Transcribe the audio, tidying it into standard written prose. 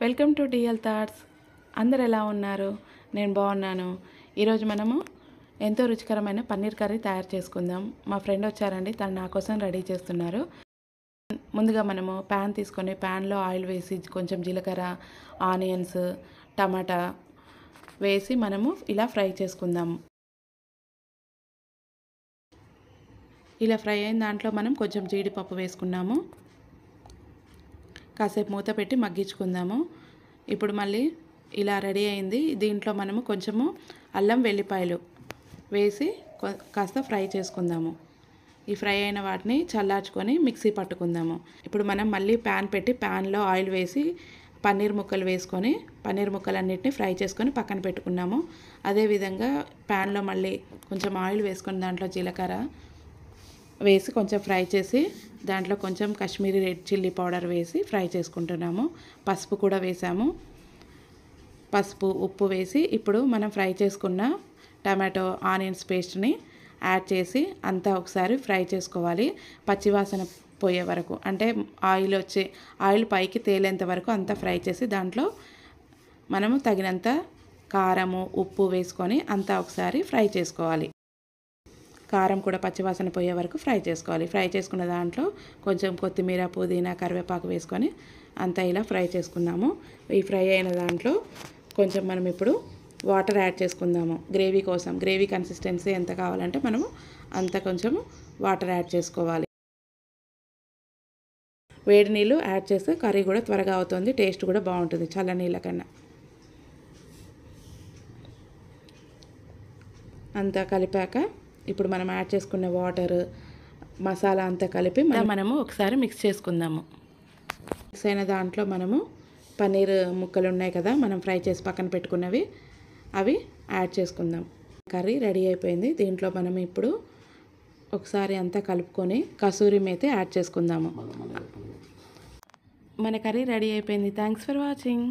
Welcome to DL thoughts. అందరు ఎలా ఉన్నారు? నేను బాగున్నాను. ఈరోజు మనము ఎంతో రుచికరమైన పన్నీర్ కర్రీ తయారు చేసుకుందాం. మా ఫ్రెండ్ వచ్చారండి, తను నా కోసం రెడీ చేస్తున్నారు. ముందుగా మనము ప్యాన్ తీసుకొని ప్యాన్లో ఆయిల్ వేసి కొంచెం జీలకర్ర, ఆనియన్స్, టమాటా వేసి మనము ఇలా ఫ్రై చేసుకుందాము. ఇలా ఫ్రై అయిన దాంట్లో మనం కొంచెం జీడిపప్పు వేసుకున్నాము. కాసేపు మూత పెట్టి మగ్గించుకుందాము. ఇప్పుడు మళ్ళీ ఇలా రెడీ అయింది. దీంట్లో మనము కొంచెము అల్లం వెల్లిపాయలు వేసి కాస్త ఫ్రై చేసుకుందాము. ఈ ఫ్రై అయిన వాటిని చల్లార్చుకొని మిక్సీ పట్టుకుందాము. ఇప్పుడు మనం మళ్ళీ ప్యాన్ పెట్టి ప్యాన్లో ఆయిల్ వేసి పన్నీర్ ముక్కలు వేసుకొని పన్నీర్ ముక్కలన్నిటిని ఫ్రై చేసుకొని పక్కన పెట్టుకున్నాము. అదేవిధంగా ప్యాన్లో మళ్ళీ కొంచెం ఆయిల్ వేసుకొని దాంట్లో జీలకర్ర వేసి కొంచెం ఫ్రై చేసి దాంట్లో కొంచెం కాశ్మీరీ రెడ్ చిల్లీ పౌడర్ వేసి ఫ్రై చేసుకుంటున్నాము. పసుపు కూడా వేసాము. పసుపు, ఉప్పు వేసి ఇప్పుడు మనం ఫ్రై చేసుకున్న టమాటో ఆనియన్స్ పేస్ట్ని యాడ్ చేసి అంతా ఒకసారి ఫ్రై చేసుకోవాలి. పచ్చివాసన పోయే వరకు, అంటే ఆయిల్ పైకి తేలేంత వరకు అంతా ఫ్రై చేసి దాంట్లో మనము తగినంత కారము, ఉప్పు వేసుకొని అంతా ఒకసారి ఫ్రై చేసుకోవాలి. కారం కూడా పచ్చివాసన పోయే వరకు ఫ్రై చేసుకోవాలి. ఫ్రై చేసుకున్న దాంట్లో కొంచెం కొత్తిమీర, పుదీనా, కరివేపాకు వేసుకొని అంతా ఇలా ఫ్రై చేసుకుందాము. ఈ ఫ్రై అయిన దాంట్లో కొంచెం మనం ఇప్పుడు వాటర్ యాడ్ చేసుకుందాము. గ్రేవీ కోసం, గ్రేవీ కన్సిస్టెన్సీ ఎంత కావాలంటే మనము అంత కొంచెం వాటర్ యాడ్ చేసుకోవాలి. వేడి నీళ్ళు యాడ్ చేస్తే కర్రీ కూడా త్వరగా అవుతుంది, టేస్ట్ కూడా బాగుంటుంది చల్ల నీళ్ళ కన్నా. అంతా కలిపాక ఇప్పుడు మనం యాడ్ చేసుకున్న వాటర్, మసాలా అంతా కలిపి మనము ఒకసారి మిక్స్ చేసుకుందాము. మిక్స్ అయిన దాంట్లో మనము పన్నీర్ ముక్కలు ఉన్నాయి కదా, మనం ఫ్రై చేసి పక్కన పెట్టుకున్నవి, అవి యాడ్ చేసుకుందాం. కర్రీ రెడీ అయిపోయింది. దీంట్లో మనం ఇప్పుడు ఒకసారి అంతా కలుపుకొని కసూరి మేతి యాడ్ చేసుకుందాము. మన కర్రీ రెడీ అయిపోయింది. Thanks for watching.